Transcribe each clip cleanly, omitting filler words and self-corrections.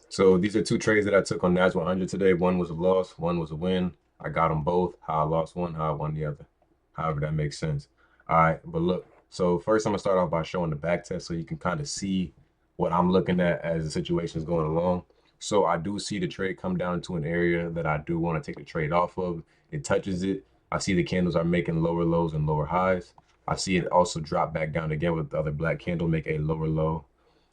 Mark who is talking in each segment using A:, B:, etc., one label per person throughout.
A: So these are two trades that I took on Nas 100 today. One was a loss, one was a win. I got them both. How I lost one, how I won the other. However, that makes sense. All right, but look. So first, I'm gonna start off by showing the back test so you can kind of see what I'm looking at as the situation is going along. So I do see the trade come down into an area that I do want to take the trade off of. It touches it. I see the candles are making lower lows and lower highs. I see it also drop back down again with the other black candle, make a lower low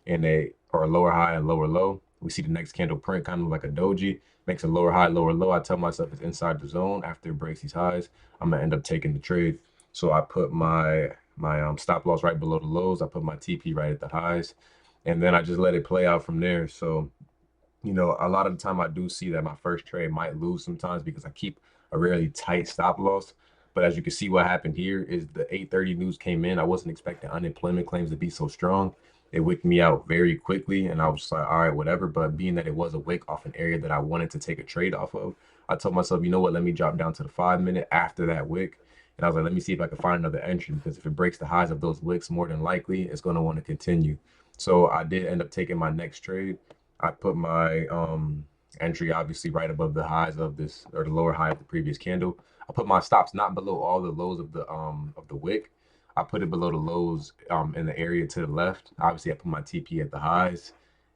A: and a lower high and lower low. We see the next candle print kind of like a doji, makes a lower high, lower low. I tell myself it's inside the zone. After it breaks these highs, I'm gonna end up taking the trade. So I put my stop loss right below the lows. I put my TP right at the highs, and then I just let it play out from there. So a lot of the time I do see that my first trade might lose sometimes because I keep a really tight stop loss. But as you can see, what happened here is the 8:30 news came in. I wasn't expecting unemployment claims to be so strong. It wicked me out very quickly, and I was just like, all right, whatever. But being that it was a wick off an area that I wanted to take a trade off of, I told myself, you know what, let me drop down to the 5 minute after that wick. And I was like, let me see if I can find another entry because if it breaks the highs of those wicks, more than likely it's going to want to continue. So I did end up taking my next trade. I put my entry obviously right above the highs of this or the lower high of the previous candle. I put my stops not below all the lows of the wick. I put it below the lows in the area to the left. Obviously, I put my TP at the highs,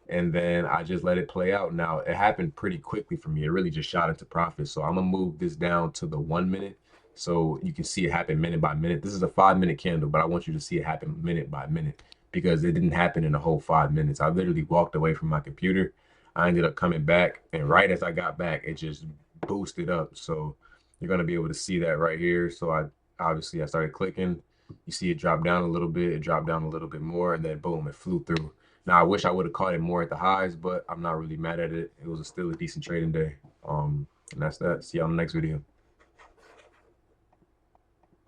A: and then I just let it play out. Now it happened pretty quickly for me. It really just shot into profit. So I'm gonna move this down to the 1 minute, so you can see it happen minute by minute. This is a 5 minute candle, but I want you to see it happen minute by minute because it didn't happen in the whole 5 minutes. I literally walked away from my computer. I ended up coming back, and right as I got back, it just boosted up. So you're gonna be able to see that right here. So I started clicking. You see it drop down a little bit, it dropped down a little bit more, and then boom, it flew through. Now I wish I would have caught it more at the highs, but I'm not really mad at it. It was still a decent trading day. And that's that. See you on the next video.